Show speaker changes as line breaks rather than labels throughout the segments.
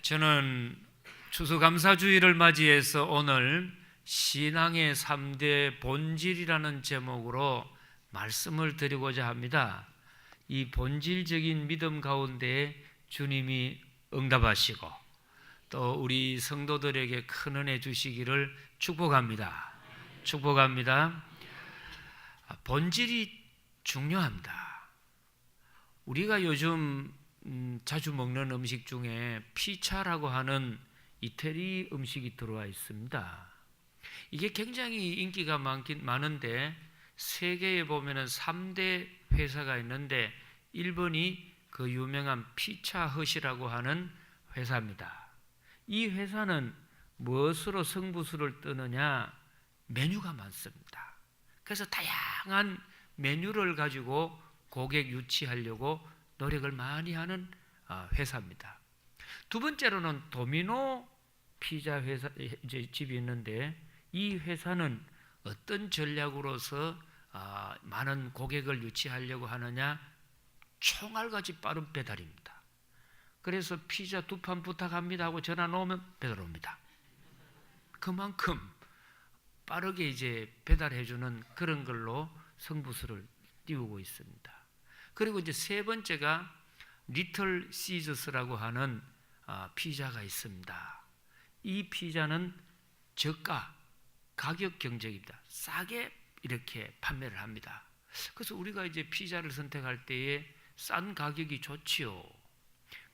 저는 추수감사주의를 맞이해서 오늘 신앙의 3대 본질이라는 제목으로 말씀을 드리고자 합니다. 이 본질적인 믿음 가운데 주님이 응답하시고 또 우리 성도들에게 큰 은혜 주시기를 축복합니다. 축복합니다. 본질이 중요합니다. 우리가 요즘 자주 먹는 음식 중에 피자라고 하는 이태리 음식이 들어와 있습니다. 이게 굉장히 인기가 많은데 세계에 보면은 3대 회사가 있는데 1번이 그 유명한 피자헛이라고 하는 회사입니다. 이 회사는 무엇으로 승부수를 뜨느냐? 메뉴가 많습니다. 그래서 다양한 메뉴를 가지고 고객 유치하려고 노력을 많이 하는 회사입니다. 두 번째로는 도미노 피자 회사 집이 있는데 이 회사는 어떤 전략으로서 많은 고객을 유치하려고 하느냐? 총알같이 빠른 배달입니다. 그래서 피자 2판 부탁합니다 하고 전화 놓으면 배달 옵니다. 그만큼 빠르게 이제 배달해주는 그런 걸로 승부수를 띄우고 있습니다. 그리고 이제 세 번째가 리틀 시저스라고 하는 피자가 있습니다. 이 피자는 저가, 가격 경쟁입니다. 싸게 이렇게 판매를 합니다. 그래서 우리가 이제 피자를 선택할 때에 싼 가격이 좋지요.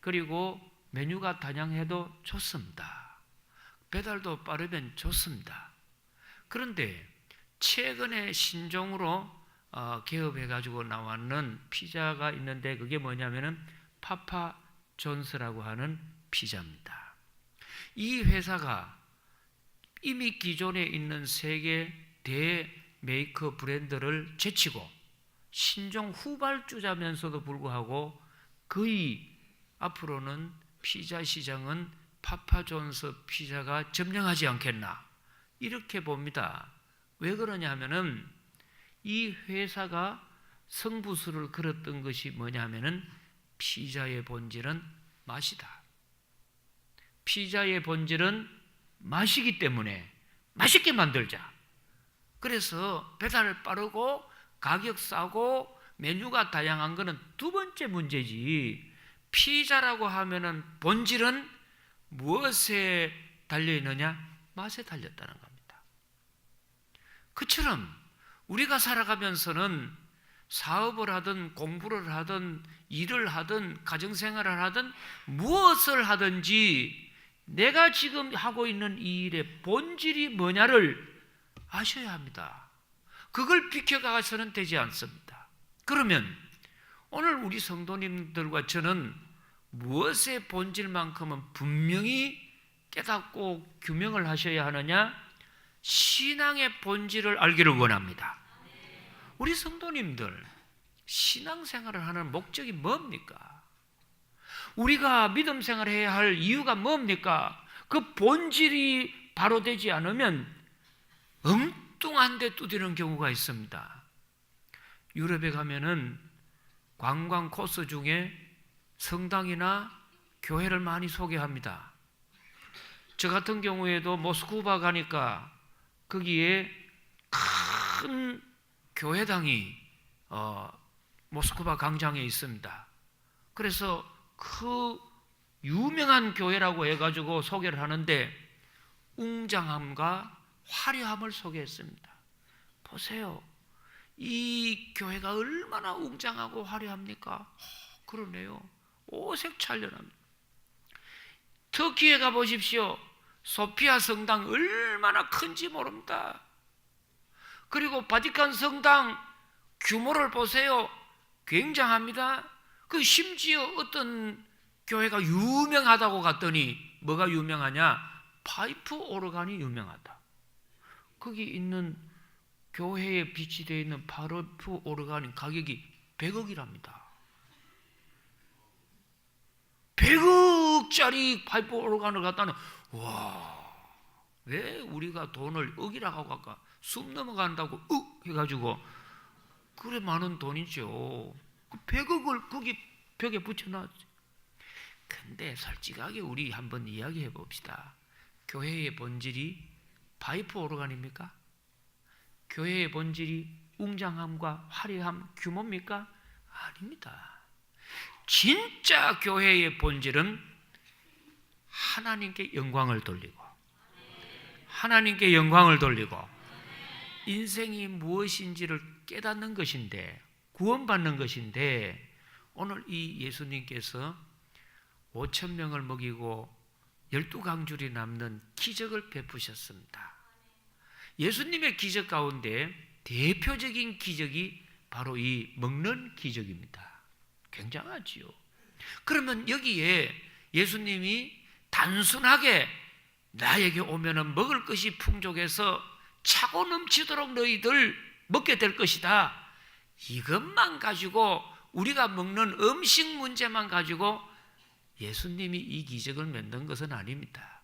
그리고 메뉴가 다양해도 좋습니다. 배달도 빠르면 좋습니다. 그런데 최근에 신종으로 개업해가지고 나왔는 피자가 있는데 그게 뭐냐면은 파파 존스라고 하는 피자입니다. 이 회사가 이미 기존에 있는 세계 대메이커 브랜드를 제치고 신종 후발주자면서도 불구하고 거의 앞으로는 피자 시장은 파파 존스 피자가 점령하지 않겠나 이렇게 봅니다. 왜 그러냐 하면은 이 회사가 승부수를 걸었던 것이 뭐냐 하면은 피자의 본질은 맛이다. 피자의 본질은 맛이기 때문에 맛있게 만들자. 그래서 배달 빠르고 가격 싸고 메뉴가 다양한 것은 두 번째 문제지. 피자라고 하면은 본질은 무엇에 달려있느냐? 맛에 달렸다는 겁니다. 그처럼 우리가 살아가면서는 사업을 하든 공부를 하든 일을 하든 가정생활을 하든 무엇을 하든지 내가 지금 하고 있는 이 일의 본질이 뭐냐를 아셔야 합니다. 그걸 비켜가서는 되지 않습니다. 그러면 오늘 우리 성도님들과 저는 무엇의 본질만큼은 분명히 깨닫고 규명을 하셔야 하느냐? 신앙의 본질을 알기를 원합니다. 우리 성도님들 신앙생활을 하는 목적이 뭡니까? 우리가 믿음 생활을 해야 할 이유가 뭡니까? 그 본질이 바로 되지 않으면 엉뚱한 데 두드리는 경우가 있습니다. 유럽에 가면은 관광 코스 중에 성당이나 교회를 많이 소개합니다. 저 같은 경우에도 모스크바 가니까 거기에 큰 교회당이 모스크바 광장에 있습니다. 그래서 그 유명한 교회라고 해가지고 소개를 하는데 웅장함과 화려함을 소개했습니다. 보세요. 이 교회가 얼마나 웅장하고 화려합니까? 그러네요. 오색 찬란합니다. 터키에 가보십시오. 소피아 성당 얼마나 큰지 모릅니다. 그리고 바티칸 성당 규모를 보세요. 굉장합니다. 그 심지어 어떤 교회가 유명하다고 갔더니 뭐가 유명하냐? 파이프 오르간이 유명하다. 거기 있는 교회에 비치되어 있는 파이프 오르간 가격이 100억이랍니다. 100억짜리 파이프 오르간을 갖다는 왜 우리가 돈을 억이라고 할까? 숨 넘어간다고 해가지고 그래 많은 돈이죠. 100억을 거기 벽에 붙여놨지. 근데 솔직하게 우리 한번 이야기해 봅시다. 교회의 본질이 파이프 오르간입니까? 교회의 본질이 웅장함과 화려함, 규모입니까? 아닙니다. 진짜 교회의 본질은 하나님께 영광을 돌리고, 하나님께 영광을 돌리고, 인생이 무엇인지를 깨닫는 것인데, 구원받는 것인데, 오늘 이 예수님께서 5,000명을 먹이고 12강줄이 남는 기적을 베푸셨습니다. 예수님의 기적 가운데 대표적인 기적이 바로 이 먹는 기적입니다. 굉장하지요. 그러면 여기에 예수님이 단순하게 나에게 오면은 먹을 것이 풍족해서 차고 넘치도록 너희들 먹게 될 것이다, 이것만 가지고, 우리가 먹는 음식 문제만 가지고 예수님이 이 기적을 만든 것은 아닙니다.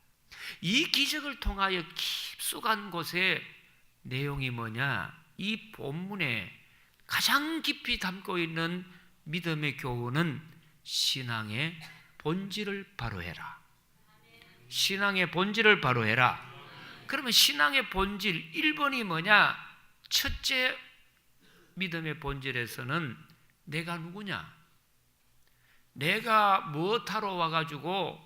이 기적을 통하여 깊숙한 곳에 내용이 뭐냐? 이 본문에 가장 깊이 담고 있는 믿음의 교훈은 신앙의 본질을 바로 해라. 신앙의 본질을 바로 해라. 그러면 신앙의 본질 1번이 뭐냐? 첫째 믿음의 본질에서는 내가 누구냐? 내가 무엇하러 와가지고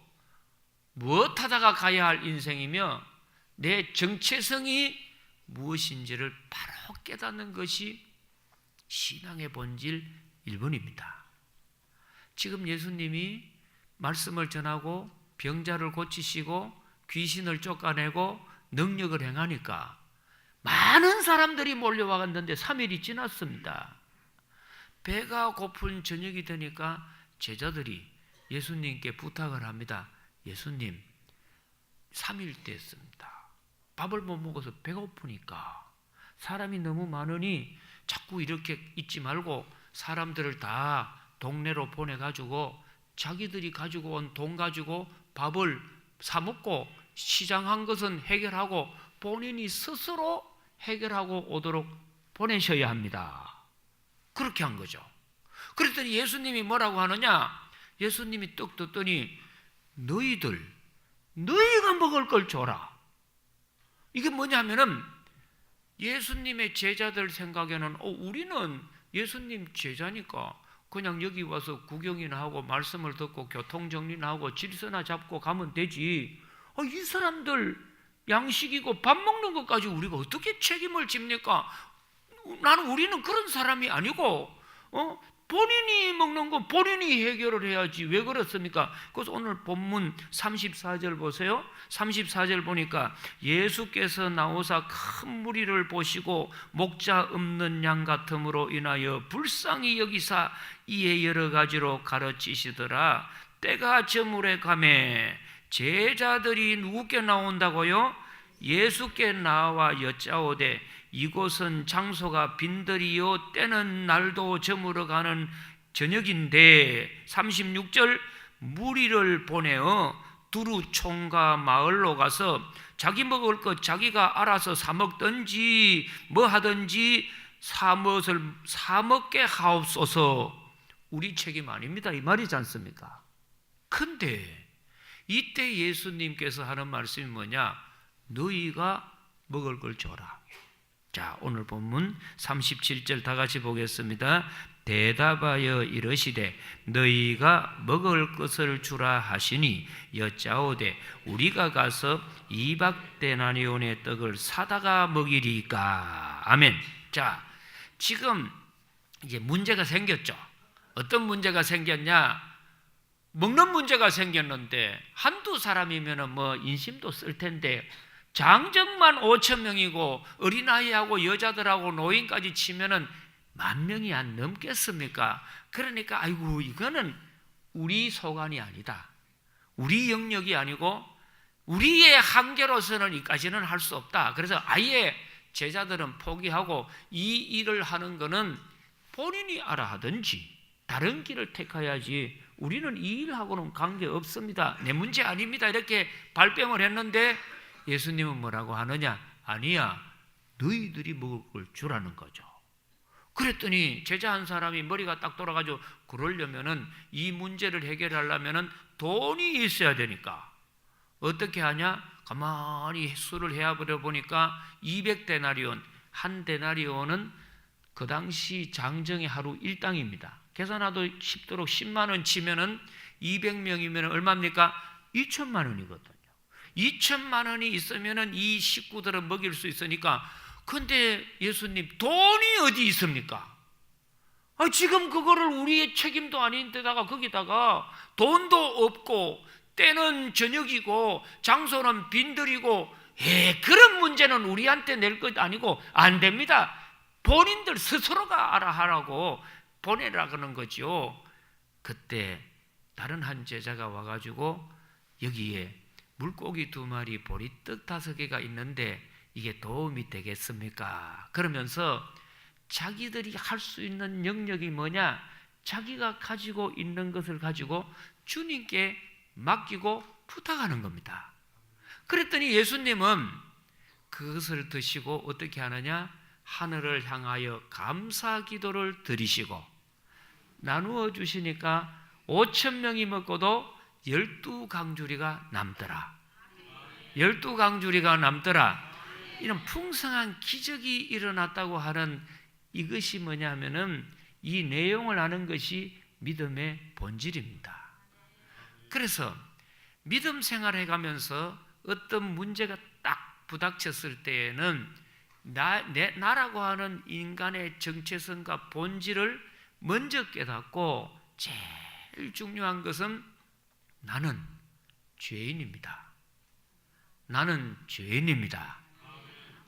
무엇하다가 가야 할 인생이며 내 정체성이 무엇인지를 바로 깨닫는 것이 신앙의 본질 1번입니다. 지금 예수님이 말씀을 전하고 병자를 고치시고 귀신을 쫓아내고 능력을 행하니까 많은 사람들이 몰려와갔는데 3일이 지났습니다. 배가 고픈 저녁이 되니까 제자들이 예수님께 부탁을 합니다. 예수님, 3일 됐습니다. 밥을 못 먹어서 배고프니까 사람이 너무 많으니 자꾸 이렇게 있지 말고 사람들을 다 동네로 보내가지고 자기들이 가지고 온 돈 가지고 밥을 사 먹고 시장한 것은 해결하고 본인이 스스로 해결하고 오도록 보내셔야 합니다. 그렇게 한 거죠. 그랬더니 예수님이 뭐라고 하느냐? 예수님이 떡 떴더니 너희가 먹을 걸 줘라. 이게 뭐냐면은 예수님의 제자들 생각에는 우리는 예수님 제자니까 그냥 여기 와서 구경이나 하고 말씀을 듣고 교통정리나 하고 질서나 잡고 가면 되지. 이 사람들 양식이고 밥 먹는 것까지 우리가 어떻게 책임을 집니까? 우리는 그런 사람이 아니고 본인이 먹는 건 본인이 해결을 해야지. 왜 그렇습니까? 그래서 오늘 본문 34절 보세요. 34절 보니까 예수께서 나오사 큰 무리를 보시고 목자 없는 양 같음으로 인하여 불쌍히 여기사 이에 여러 가지로 가르치시더라. 때가 저물에 가매 제자들이 누구께 나온다고요? 예수께 나와 여짜오되 이곳은 장소가 빈들이요 때는 날도 저물어 가는 저녁인데 36절 무리를 보내어 두루 총과 마을로 가서 자기 먹을 것 자기가 알아서 사 먹든지 뭐 하든지 사 먹게 하옵소서. 우리 책임 아닙니다 이 말이지 않습니까? 근데 이때 예수님께서 하는 말씀이 뭐냐? 너희가 먹을 걸 줘라. 자, 오늘 본문 37절 다 같이 보겠습니다. 대답하여 이르시되 너희가 먹을 것을 주라 하시니 여짜오되 우리가 가서 200데나리온의 떡을 사다가 먹이리까. 아멘. 자, 지금 이제 문제가 생겼죠. 어떤 문제가 생겼냐? 먹는 문제가 생겼는데 한두 사람이면 뭐 인심도 쓸 텐데 장정만 5,000명이고 어린아이하고 여자들하고 노인까지 치면은 10,000명이 안 넘겠습니까? 그러니까 아이고 이거는 우리 소관이 아니다. 우리 영역이 아니고 우리의 한계로서는 이까지는 할 수 없다. 그래서 아예 제자들은 포기하고 이 일을 하는 거는 본인이 알아 하든지 다른 길을 택해야지 우리는 이 일하고는 관계없습니다. 내 문제 아닙니다. 이렇게 발뺌을 했는데 예수님은 뭐라고 하느냐? 아니야, 너희들이 먹을 걸 주라는 거죠. 그랬더니 제자 한 사람이 머리가 딱 돌아가지고 그러려면은 이 문제를 해결하려면은 돈이 있어야 되니까 어떻게 하냐? 가만히 수를 해버려 보니까 200데나리온, 한 데나리온은 그 당시 장정의 하루 일당입니다. 계산하도 쉽도록 10만 원 치면은 200명이면 얼마입니까? 2천만 원이거든요. 2천만 원이 있으면은 이 식구들은 먹일 수 있으니까. 근데 예수님, 돈이 어디 있습니까? 지금 그거를 우리의 책임도 아닌 데다가 거기다가 돈도 없고 때는 저녁이고 장소는 빈들이고 그런 문제는 우리한테 낼 것 아니고 안 됩니다. 본인들 스스로가 알아 하라고 보내라 그러는 거죠. 그때 다른 한 제자가 와가지고 여기에 물고기 2마리, 보리떡 5개가 있는데 이게 도움이 되겠습니까? 그러면서 자기들이 할 수 있는 영역이 뭐냐? 자기가 가지고 있는 것을 가지고 주님께 맡기고 부탁하는 겁니다. 그랬더니 예수님은 그것을 드시고 어떻게 하느냐? 하늘을 향하여 감사 기도를 드리시고 나누어 주시니까 5,000명이 먹고도 12강주리가 남더라. 12강주리가 남더라. 이런 풍성한 기적이 일어났다고 하는 이것이 뭐냐면은 이 내용을 아는 것이 믿음의 본질입니다. 그래서 믿음 생활을 해가면서 어떤 문제가 딱 부닥쳤을 때에는 나라고 하는 인간의 정체성과 본질을 먼저 깨닫고 제일 중요한 것은 나는 죄인입니다. 나는 죄인입니다.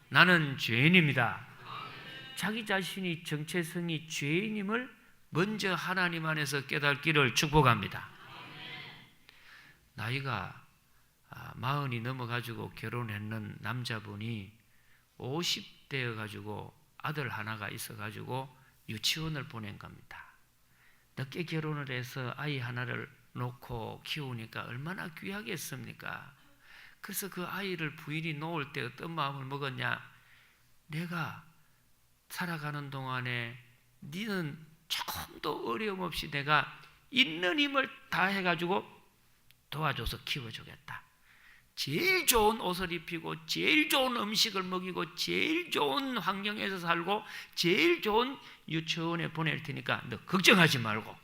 나는 죄인입니다. 자기 자신이 정체성이 죄인임을 먼저 하나님 안에서 깨닫기를 축복합니다. 나이가 40이 넘어가지고 결혼했는 남자분이 50대여가지고 아들 하나가 있어가지고 유치원을 보낸 겁니다. 늦게 결혼을 해서 아이 하나를 놓고 키우니까 얼마나 귀하겠습니까? 그래서 그 아이를 부인이 놓을 때 어떤 마음을 먹었냐? 내가 살아가는 동안에 니는 조금도 어려움 없이 내가 있는 힘을 다 해가지고 도와줘서 키워주겠다. 제일 좋은 옷을 입히고 제일 좋은 음식을 먹이고 제일 좋은 환경에서 살고 제일 좋은 유치원에 보낼 테니까 너 걱정하지 말고,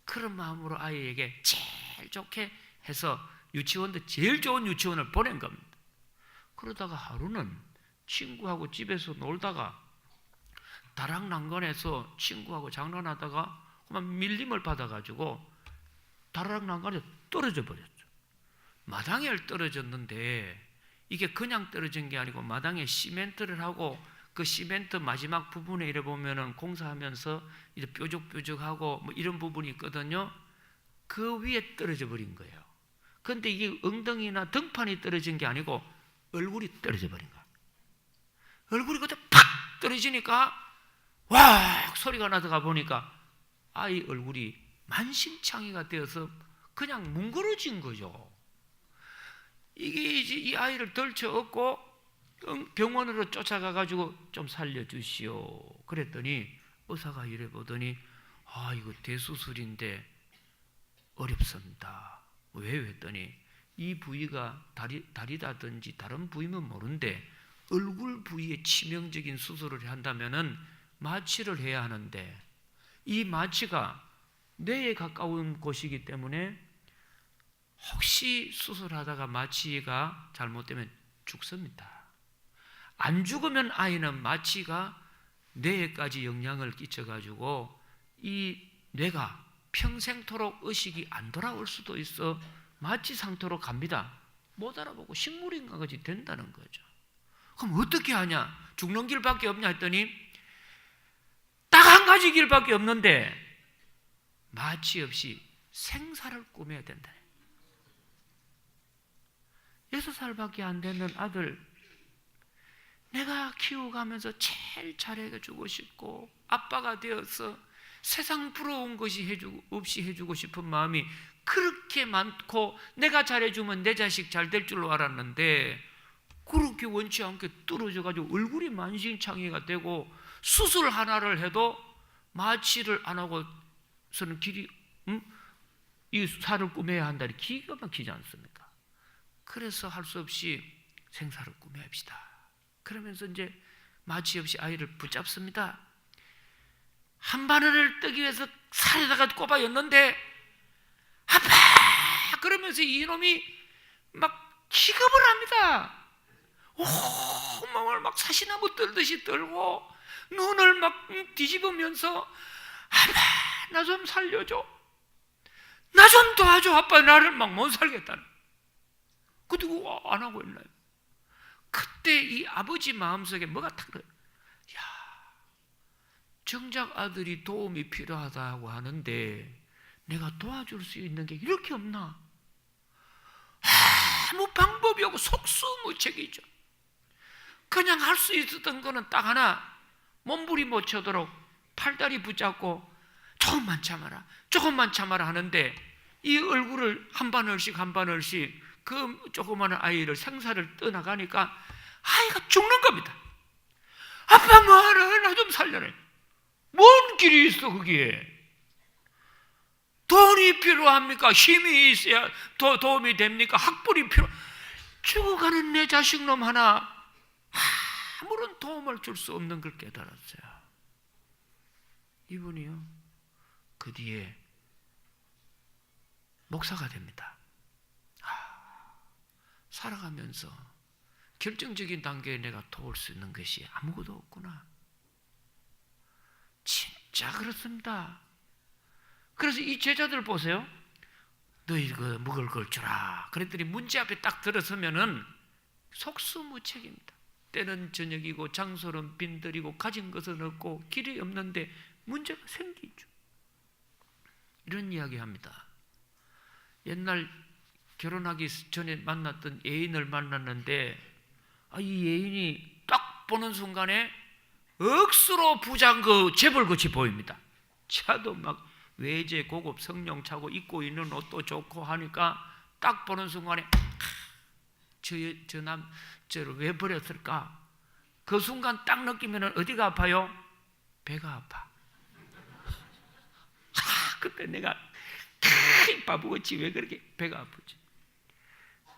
그런 마음으로 아이에게 제일 좋게 해서 유치원도 제일 좋은 유치원을 보낸 겁니다. 그러다가 하루는 친구하고 집에서 놀다가 다락난간에서 친구하고 장난하다가 그만 밀림을 받아가지고 다락난간에 떨어져 버렸죠. 마당에 떨어졌는데 이게 그냥 떨어진 게 아니고 마당에 시멘트를 하고 그 시멘트 마지막 부분에 이래 보면은 공사하면서 이제 뾰족뾰족하고 뭐 이런 부분이 있거든요. 그 위에 떨어져 버린 거예요. 그런데 이게 엉덩이나 등판이 떨어진 게 아니고 얼굴이 떨어져 버린 거예요. 얼굴이 그때 팍 떨어지니까 와 소리가 나다가 보니까 아이 얼굴이 만신창이가 되어서 그냥 뭉그러진 거죠. 이게 이제 이 아이를 덜쳐업고 병원으로 쫓아가가지고 좀 살려주시오. 그랬더니 의사가 이래 보더니 이거 대수술인데 어렵습니다. 왜? 했더니 이 부위가 다리다든지 다른 부위면 모르는데 얼굴 부위에 치명적인 수술을 한다면은 마취를 해야 하는데 이 마취가 뇌에 가까운 곳이기 때문에 혹시 수술하다가 마취가 잘못되면 죽습니다. 안 죽으면 아이는 마취가 뇌에까지 영향을 끼쳐가지고 이 뇌가 평생토록 의식이 안 돌아올 수도 있어 마취 상태로 갑니다. 못 알아보고 식물인간 같이 된다는 거죠. 그럼 어떻게 하냐? 죽는 길밖에 없냐 했더니 딱 한 가지 길밖에 없는데 마취 없이 생사를 꾸며야 된다. 6살밖에 안 되는 아들 내가 키워가면서 제일 잘해주고 싶고 아빠가 되어서 세상 부러운 것이 없이 해주고 싶은 마음이 그렇게 많고 내가 잘해주면 내 자식 잘 될 줄로 알았는데 그렇게 원치 않게 떨어져가지고 얼굴이 만신창이가 되고 수술 하나를 해도 마취를 안 하고서는 길이 이 살을 꾸며야 한다니 기가 막히지 않습니까? 그래서 할 수 없이 생사를 꾸며합시다. 그러면서 이제 마취 없이 아이를 붙잡습니다. 한 바늘을 뜨기 위해서 살에다가 꼽아였는데 아파! 그러면서 이놈이 막 기겁을 합니다. 몸을 막 사시나무 떨듯이 떨고 눈을 막 뒤집으면서 아빠 나 좀 살려줘, 나 좀 도와줘, 아빠 나를 막 못 살겠다는. 그 누구 안 하고 있나요? 그때 이 아버지 마음속에 뭐가 탁 그래요. 야, 정작 아들이 도움이 필요하다고 하는데 내가 도와줄 수 있는 게 이렇게 없나? 아무 방법이 없고 속수무책이죠. 그냥 할 수 있었던 거는 딱 하나, 몸부림 못 쳐도록 팔다리 붙잡고 조금만 참아라, 조금만 참아라 하는데 이 얼굴을 한 바늘씩 한 바늘씩 그 조그마한 아이를 생사를 떠나가니까 아이가 죽는 겁니다. 아빠 뭐하라, 나 좀 살려라. 뭔 길이 있어 거기에? 돈이 필요합니까? 힘이 있어야 도움이 됩니까? 학벌이 죽어가는 내 자식놈 하나 아무런 도움을 줄 수 없는 걸 깨달았어요. 이분이요, 그 뒤에 목사가 됩니다. 살아가면서 결정적인 단계에 내가 도울 수 있는 것이 아무것도 없구나. 진짜 그렇습니다. 그래서 이 제자들 보세요. 너희 그 먹을 걸 주라 그랬더니 문제 앞에 딱 들어서면은 속수무책입니다. 때는 저녁이고 장소는 빈들이고 가진 것은 없고 길이 없는데 문제가 생기죠. 이런 이야기 합니다. 옛날 결혼하기 전에 만났던 애인을 만났는데 이 애인이 딱 보는 순간에 억수로 부자인 그 재벌같이 보입니다. 차도 막 외제 고급 성룡차고 입고 있는 옷도 좋고 하니까 딱 보는 순간에 저를 왜 버렸을까? 그 순간 딱 느끼면 어디가 아파요? 배가 아파. 그때 내가 바보같이 왜 그렇게 배가 아프지?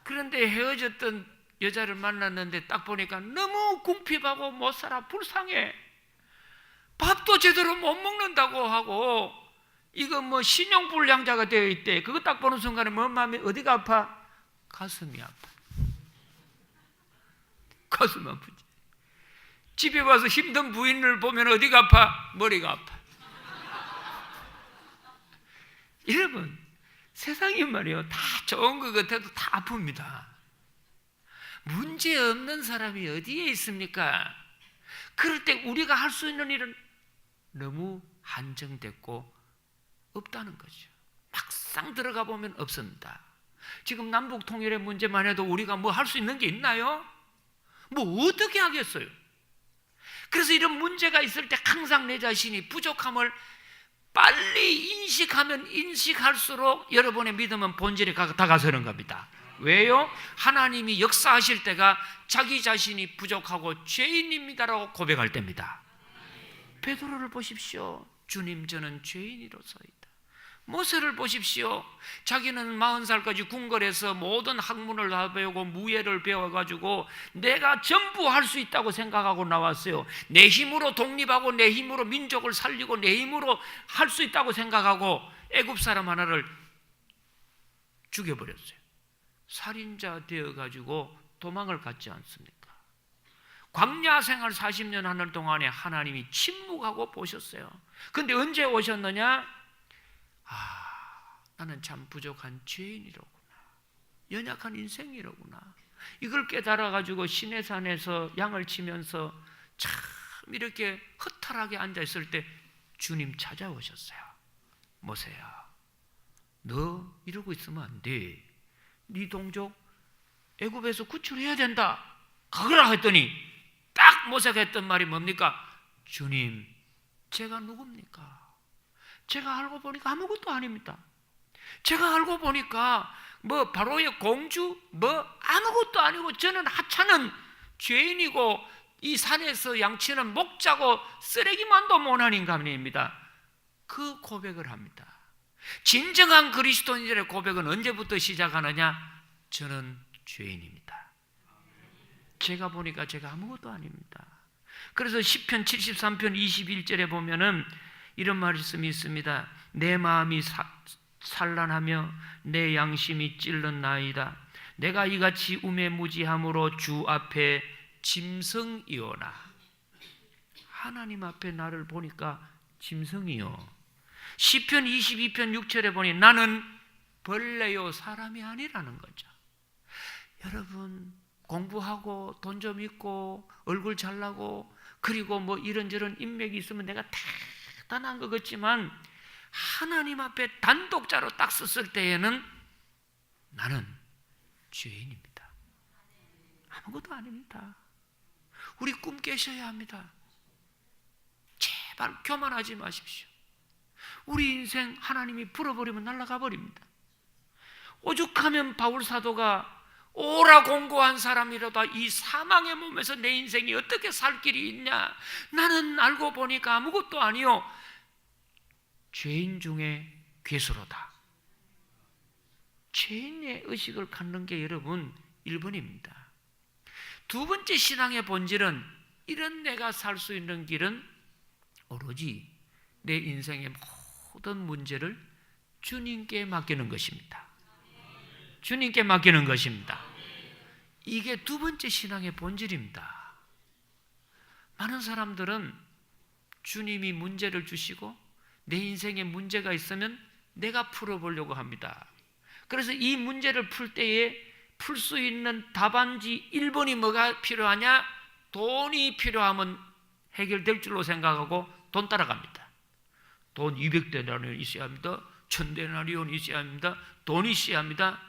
그런데 헤어졌던 여자를 만났는데 딱 보니까 너무 궁핍하고 못 살아, 불쌍해. 밥도 제대로 못 먹는다고 하고 이거 뭐 신용불량자가 되어 있대. 그거 딱 보는 순간에 뭐 마음이 어디가 아파? 가슴이 아파. 가슴 아프지. 집에 와서 힘든 부인을 보면 어디가 아파? 머리가 아파. 여러분, 세상이 말이요, 다 좋은 것 같아도 다 아픕니다. 문제 없는 사람이 어디에 있습니까? 그럴 때 우리가 할 수 있는 일은 너무 한정됐고 없다는 거죠. 막상 들어가 보면 없습니다. 지금 남북 통일의 문제만 해도 우리가 뭐 할 수 있는 게 있나요? 뭐 어떻게 하겠어요? 그래서 이런 문제가 있을 때 항상 내 자신이 부족함을 빨리 인식하면 인식할수록 여러분의 믿음은 본질에 다가서는 겁니다. 왜요? 하나님이 역사하실 때가 자기 자신이 부족하고 죄인입니다라고 고백할 때입니다. 베드로를 보십시오. 주님, 저는 죄인이로소이다. 모세를 보십시오. 자기는 40살까지 궁궐에서 모든 학문을 다 배우고 무예를 배워가지고 내가 전부 할 수 있다고 생각하고 나왔어요. 내 힘으로 독립하고 내 힘으로 민족을 살리고 내 힘으로 할 수 있다고 생각하고 애굽 사람 하나를 죽여버렸어요. 살인자 되어가지고 도망을 갔지 않습니까? 광야 생활 40년 하는 동안에 하나님이 침묵하고 보셨어요. 근데 언제 오셨느냐? 나는 참 부족한 죄인이로구나, 연약한 인생이로구나. 이걸 깨달아가지고 시내산에서 양을 치면서 참 이렇게 허탈하게 앉아있을 때 주님 찾아오셨어요. 모세야, 너 이러고 있으면 안 돼. 네 동족 애굽에서 구출해야 된다. 가거라 했더니 딱 모세가 했던 말이 뭡니까? 주님, 제가 누굽니까? 제가 알고 보니까 아무것도 아닙니다. 제가 알고 보니까 뭐 바로의 공주 뭐 아무것도 아니고 저는 하찮은 죄인이고 이 산에서 양치는 목자고 쓰레기만도 못한 인간입니다. 그 고백을 합니다. 진정한 그리스도인들의 고백은 언제부터 시작하느냐? 저는 죄인입니다. 제가 보니까 제가 아무것도 아닙니다. 그래서 시편 73편 21절에 보면은 이런 말씀이 있습니다. 내 마음이 산란하며 내 양심이 찔렀나이다. 내가 이같이 우매무지함으로 주 앞에 짐승이오나. 하나님 앞에 나를 보니까 짐승이요. 시편 22편 6절에 보니 나는 벌레요 사람이 아니라는 거죠. 여러분, 공부하고 돈 좀 있고 얼굴 잘나고 그리고 뭐 이런저런 인맥이 있으면 내가 대단한 것 같지만 하나님 앞에 단독자로 딱 섰을 때에는 나는 죄인입니다. 아무것도 아닙니다. 우리 꿈 깨셔야 합니다. 제발 교만하지 마십시오. 우리 인생 하나님이 풀어버리면 날아가 버립니다. 오죽하면 바울 사도가 오라 공고한 사람이라도 이 사망의 몸에서 내 인생이 어떻게 살 길이 있냐? 나는 알고 보니까 아무것도 아니요 죄인 중에 괴수로다. 죄인의 의식을 갖는 게 여러분 1번입니다. 두 번째 신앙의 본질은 이런 내가 살 수 있는 길은 오로지 내 인생의 모든 문제를 주님께 맡기는 것입니다. 주님께 맡기는 것입니다. 이게 두 번째 신앙의 본질입니다. 많은 사람들은 주님이 문제를 주시고 내 인생에 문제가 있으면 내가 풀어보려고 합니다. 그래서 이 문제를 풀 때에 풀 수 있는 답안지 1번이 뭐가 필요하냐? 돈이 필요하면 해결될 줄로 생각하고 돈 따라갑니다. 돈 200데나리온 있어야 합니다. 1000데나리온 있어야 합니다. 돈이 있어야 합니다.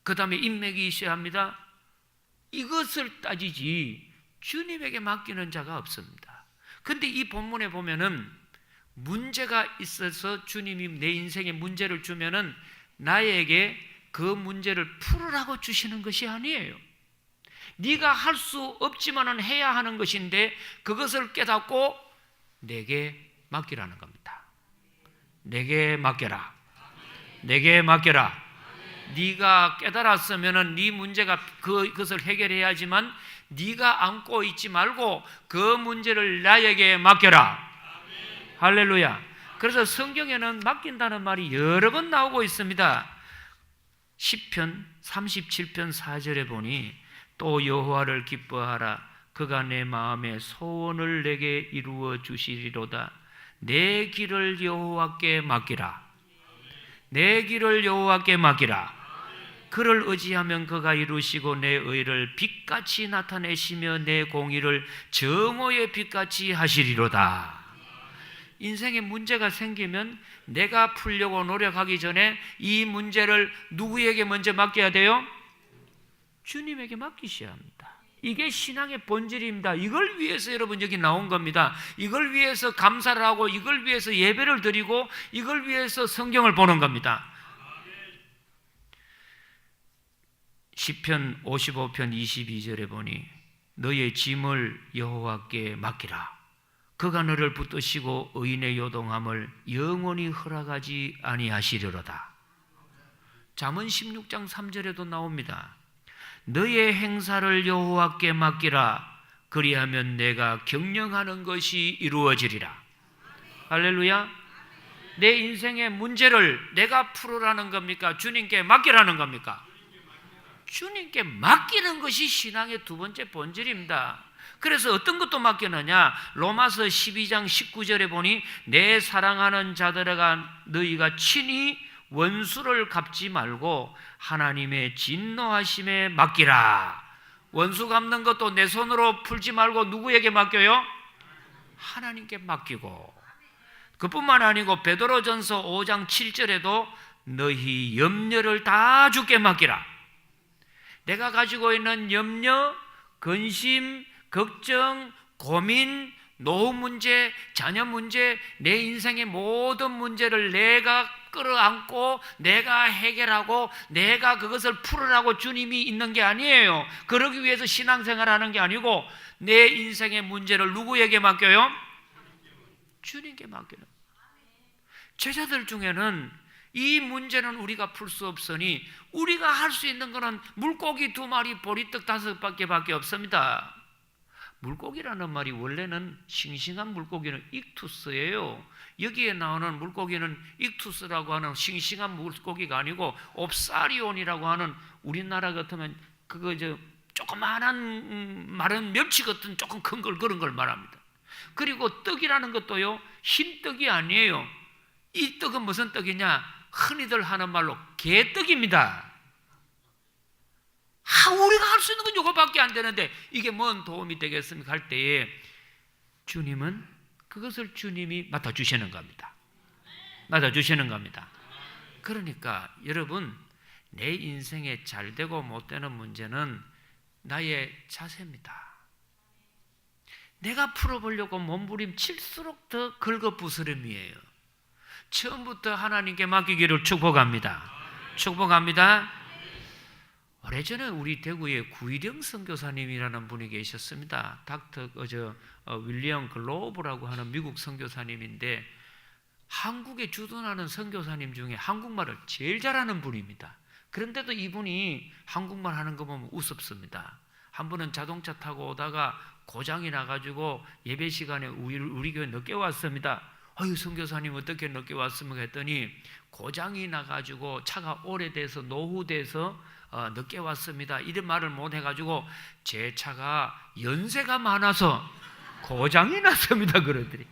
그 다음에 인맥이 있어야 합니다. 이것을 따지지 주님에게 맡기는 자가 없습니다. 그런데 이 본문에 보면은 문제가 있어서 주님이 내 인생에 문제를 주면은 나에게 그 문제를 풀으라고 주시는 것이 아니에요. 네가 할 수 없지만은 해야 하는 것인데 그것을 깨닫고 내게 맡기라는 겁니다. 내게 맡겨라. 내게 맡겨라. 네가 깨달았으면은 네 문제가 그것을 해결해야지만 네가 안고 있지 말고 그 문제를 나에게 맡겨라. 할렐루야. 그래서 성경에는 맡긴다는 말이 여러 번 나오고 있습니다. 시편 37편 4절에 보니 또 여호와를 기뻐하라. 그가 내 마음의 소원을 내게 이루어 주시리로다. 내 길을 여호와께 맡기라. 내 길을 여호와께 맡기라. 그를 의지하면 그가 이루시고 내 의를 빛같이 나타내시며 내 공의를 정오의 빛같이 하시리로다. 인생에 문제가 생기면 내가 풀려고 노력하기 전에 이 문제를 누구에게 먼저 맡겨야 돼요? 주님에게 맡기셔야 합니다. 이게 신앙의 본질입니다. 이걸 위해서 여러분 여기 나온 겁니다. 이걸 위해서 감사를 하고 이걸 위해서 예배를 드리고 이걸 위해서 성경을 보는 겁니다. 시편 55편 22절에 보니 너의 짐을 여호와께 맡기라. 그가 너를 붙드시고 의인의 요동함을 영원히 허락하지 아니하시리로다. 잠언 16장 3절에도 나옵니다. 너의 행사를 여호와께 맡기라. 그리하면 내가 경영하는 것이 이루어지리라. 할렐루야. 내 인생의 문제를 내가 풀으라는 겁니까? 주님께 맡기라는 겁니까? 주님께 맡기는 것이 신앙의 두 번째 본질입니다. 그래서 어떤 것도 맡기느냐? 로마서 12장 19절에 보니 내 사랑하는 자들아 너희가 친히 원수를 갚지 말고 하나님의 진노하심에 맡기라. 원수 갚는 것도 내 손으로 풀지 말고 누구에게 맡겨요? 하나님께 맡기고. 그뿐만 아니고 베드로전서 5장 7절에도 너희 염려를 다 주께 맡기라. 내가 가지고 있는 염려, 근심, 걱정, 고민, 노후 문제, 자녀 문제, 내 인생의 모든 문제를 내가 끌어안고 내가 해결하고 내가 그것을 풀으라고 주님이 있는 게 아니에요. 그러기 위해서 신앙생활하는 게 아니고 내 인생의 문제를 누구에게 맡겨요? 주님께 맡기는. 제자들 중에는 이 문제는 우리가 풀 수 없으니 우리가 할 수 있는 것은 물고기 2마리, 보리떡 5개밖에 없습니다. 물고기라는 말이 원래는 싱싱한 물고기는 익투스예요. 여기에 나오는 물고기는 익투스라고 하는 싱싱한 물고기가 아니고 옵사리온이라고 하는, 우리나라 같으면 조그마한 마른 멸치 같은 조금 큰 걸, 그런 걸 말합니다. 그리고 떡이라는 것도요, 흰 떡이 아니에요. 이 떡은 무슨 떡이냐? 흔히들 하는 말로 개떡입니다. 우리가 할 수 있는 건 이거밖에 안 되는데 이게 뭔 도움이 되겠습니까? 할 때에 주님은 그것을 주님이 맡아주시는 겁니다. 맡아주시는 겁니다. 그러니까 여러분, 내 인생에 잘 되고 못 되는 문제는 나의 자세입니다. 내가 풀어보려고 몸부림칠수록 더 긁어부스럼이에요. 처음부터 하나님께 맡기기를 축복합니다. 축복합니다. 오래전에 우리 대구에 구일영 선교사님이라는 분이 계셨습니다. 닥터 윌리엄 글로브라고 하는 미국 선교사님인데, 한국에 주둔하는 선교사님 중에 한국말을 제일 잘하는 분입니다. 그런데도 이분이 한국말 하는 거 보면 우습습니다. 한 번은 자동차 타고 오다가 고장이 나가지고 예배 시간에 우리 교회 늦게 왔습니다. 선교사님 어떻게 늦게 왔습니까? 했더니 고장이 나가지고 차가 오래돼서 노후돼서 늦게 왔습니다. 이런 말을 못 해가지고 제 차가 연세가 많아서 고장이 났습니다. 그러더니.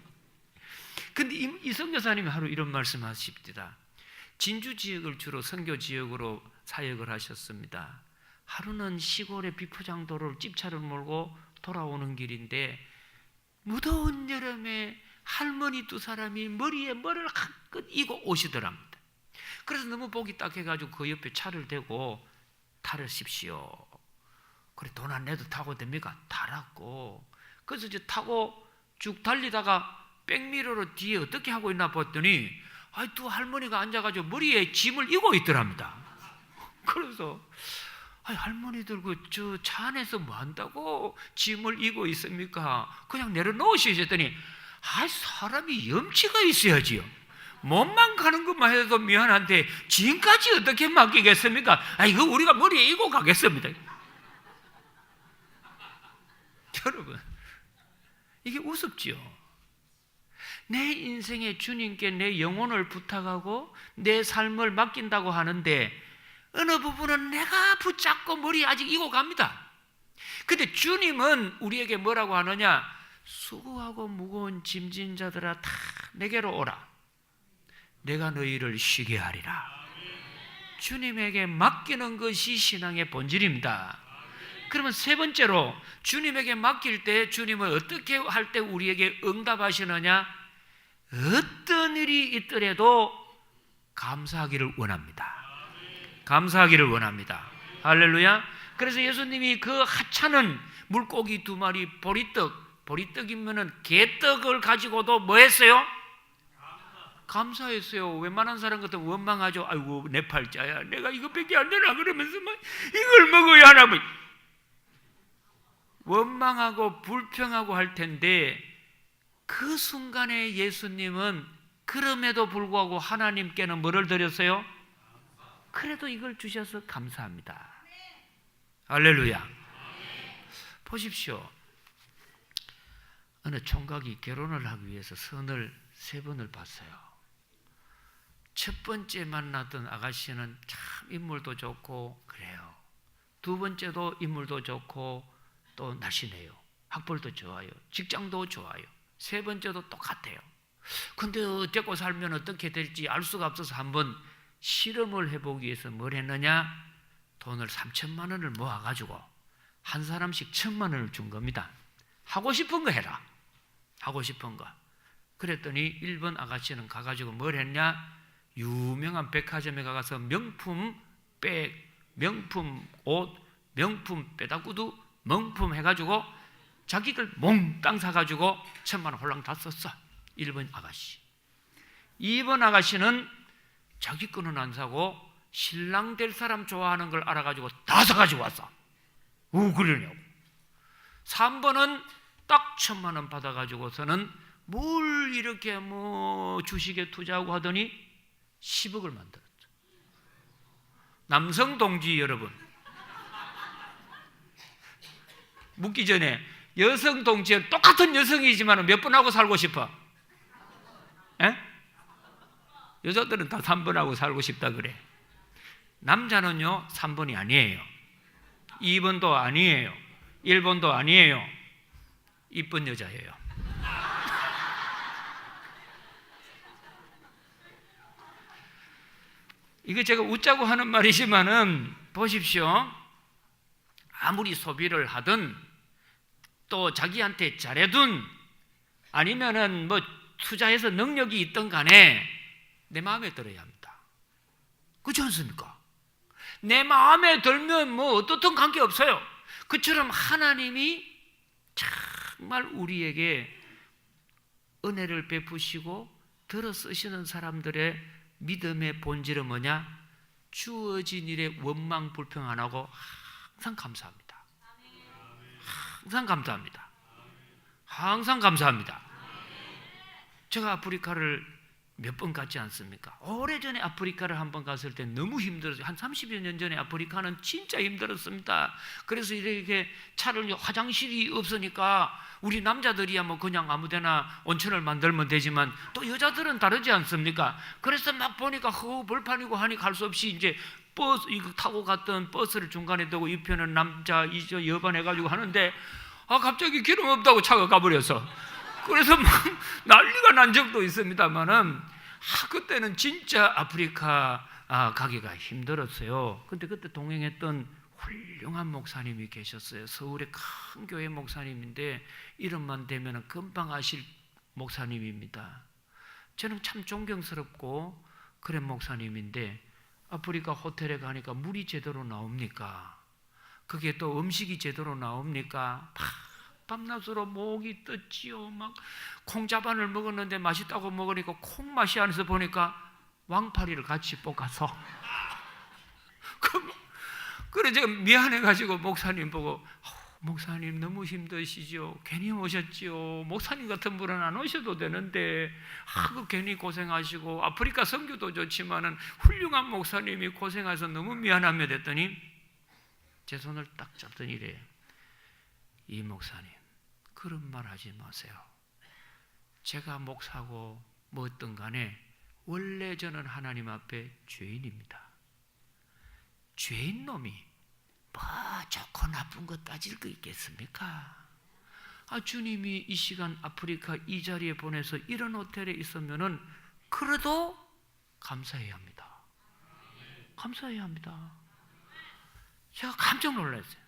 근데 이 선교사님이 하루 이런 말씀 하십니다. 진주 지역을 주로 선교 지역으로 사역을 하셨습니다. 하루는 시골의 비포장도로를 찝차를 몰고 돌아오는 길인데, 무더운 여름에 할머니 2사람이 머리에 머리를 한껏 이고 오시더랍니다. 그래서 너무 보기 딱해가지고 그 옆에 차를 대고 타르십시오. 그래, 돈 안 내도 타고 됩니까? 타라고. 그래서 이제 타고 쭉 달리다가 백미러로 뒤에 어떻게 하고 있나 봤더니 또 할머니가 앉아가지고 머리에 짐을 이고 있더랍니다. 그래서 할머니들 저 차 안에서 뭐 한다고 짐을 이고 있습니까? 그냥 내려놓으시랬더니 사람이 염치가 있어야지요. 몸만 가는 것만 해도 미안한데 짐까지 어떻게 맡기겠습니까? 이거 우리가 머리에 이고 가겠습니다. 여러분, 이게 우습지요. 내 인생에 주님께 내 영혼을 부탁하고 내 삶을 맡긴다고 하는데 어느 부분은 내가 붙잡고 머리에 아직 이고 갑니다. 근데 주님은 우리에게 뭐라고 하느냐? 수고하고 무거운 짐진 자들아 다 내게로 오라. 내가 너희를 쉬게 하리라. 주님에게 맡기는 것이 신앙의 본질입니다. 그러면 세 번째로, 주님에게 맡길 때 주님은 어떻게 할 때 우리에게 응답하시느냐? 어떤 일이 있더라도 감사하기를 원합니다. 감사하기를 원합니다. 할렐루야. 그래서 예수님이 그 하찮은 물고기 2마리 보리떡이면은 개떡을 가지고도 뭐 했어요? 감사했어요. 웬만한 사람 같으면 원망하죠. 아이고 내 팔자야, 내가 이거밖에 안 되나 그러면서 막 이걸 먹어야 하나 뭐 원망하고 불평하고 할 텐데, 그 순간에 예수님은 그럼에도 불구하고 하나님께는 뭐를 드렸어요? 그래도 이걸 주셔서 감사합니다. 할렐루야. 보십시오. 어느 총각이 결혼을 하기 위해서 선을 3번을 봤어요. 첫 번째 만났던 아가씨는 참 인물도 좋고 그래요. 2번째도 인물도 좋고 또 날씬해요. 학벌도 좋아요. 직장도 좋아요. 3번째도 똑같아요. 근데 어떻게 살면 어떻게 될지 알 수가 없어서 한번 실험을 해보기 위해서 뭘 했느냐? 돈을 3천만 원을 모아가지고 한 사람씩 1,000만 원을 준 겁니다. 하고 싶은 거 해라. 하고 싶은 거. 그랬더니 1번 아가씨는 가가지고 뭘 했냐? 유명한 백화점에 가서 명품 백, 명품 옷, 명품 빼다구두, 명품 해가지고 자기들 몽땅 사가지고 1,000만 원 홀랑 다 썼어. 1번 아가씨. 2번 아가씨는 자기 거는 안 사고 신랑 될 사람 좋아하는 걸 알아가지고 다 사가지고 왔어. 그러냐고. 3번은 딱 1,000만 원 받아가지고서는 뭘 이렇게 뭐 주식에 투자하고 하더니 10억을 만들었죠. 남성 동지 여러분, 묻기 전에 여성 동지는 똑같은 여성이지만 몇 번하고 살고 싶어? 에? 여자들은 다 3번하고 살고 싶다 그래. 남자는요 3번이 아니에요, 2번도 아니에요, 1번도 아니에요. 이쁜 여자예요. 이거 제가 웃자고 하는 말이지만은 보십시오. 아무리 소비를 하든 또 자기한테 잘해둔 아니면은 뭐 투자해서 능력이 있든 간에 내 마음에 들어야 합니다. 그렇지 않습니까? 내 마음에 들면 뭐 어떻든 관계없어요. 그처럼 하나님이 정말 우리에게 은혜를 베푸시고 들어 쓰시는 사람들의 믿음의 본질은 뭐냐? 주어진 일에 원망 불평 안 하고 항상 감사합니다. 항상 감사합니다. 항상 감사합니다. 제가 아프리카를 몇 번 갔지 않습니까? 오래전에 아프리카를 한번 갔을 때 너무 힘들었어요. 한 30여 년 전에 아프리카는 진짜 힘들었습니다. 그래서 이렇게 차를 화장실이 없으니까 우리 남자들이야 뭐 그냥 아무데나 온천을 만들면 되지만 또 여자들은 다르지 않습니까? 그래서 막 보니까 벌판이고 하니 갈 수 없이 이제 버스 이거 타고 갔던 버스를 중간에 두고 이 편은 남자 이저 여반 해가지고 하는데 갑자기 기름 없다고 차가 가버려서 그래서 막 난리가 난 적도 있습니다만은 그때는 진짜 아프리카 가기가 힘들었어요. 근데 그때 동행했던 훌륭한 목사님이 계셨어요. 서울의 큰 교회 목사님인데 이름만 대면 금방 아실 목사님입니다. 저는 참 존경스럽고 그런 목사님인데 아프리카 호텔에 가니까 물이 제대로 나옵니까? 그게 또 음식이 제대로 나옵니까? 밤낮으로 목이 떴지요. 막 콩자반을 먹었는데 맛있다고 먹으니까 콩 맛이 안에서 보니까 왕파리를 같이 볶아서 그래 제가 미안해가지고 목사님 보고 목사님 너무 힘드시죠? 괜히 오셨지요. 목사님 같은 분은 안 오셔도 되는데 그 괜히 고생하시고 아프리카 선교도 좋지만은 훌륭한 목사님이 고생해서 너무 미안하며 됐더니 제 손을 딱 잡더니 이래요. 이 목사님 그런 말 하지 마세요. 제가 목사고 뭐든 간에 원래 저는 하나님 앞에 죄인입니다. 죄인 놈이 뭐 좋고 나쁜 거 따질 거 있겠습니까? 주님이 이 시간 아프리카 이 자리에 보내서 이런 호텔에 있으면은 그래도 감사해야 합니다. 감사해야 합니다. 제가 깜짝 놀랐어요.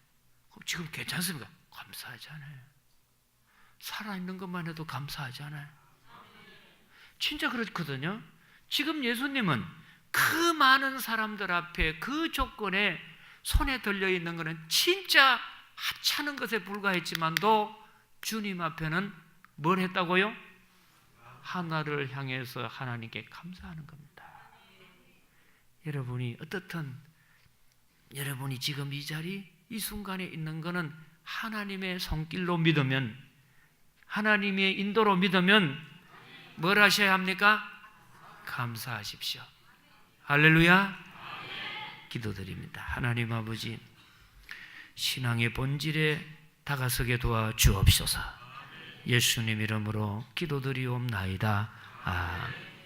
지금 괜찮습니까? 감사하잖아요. 살아있는 것만 해도 감사하잖아요. 진짜 그렇거든요. 지금 예수님은 그 많은 사람들 앞에 그 조건에 손에 들려있는 것은 진짜 하찮은 것에 불과했지만도 주님 앞에는 뭘 했다고요? 하나를 향해서 하나님께 감사하는 겁니다. 여러분이 어떻든 여러분이 지금 이 자리 이 순간에 있는 것은 하나님의 손길로 믿으면 하나님의 인도로 믿으면 뭘 하셔야 합니까? 감사하십시오. 할렐루야. 기도드립니다. 하나님 아버지 신앙의 본질에 다가서게 도와 주옵소서. 예수님 이름으로 기도드리옵나이다. 아멘.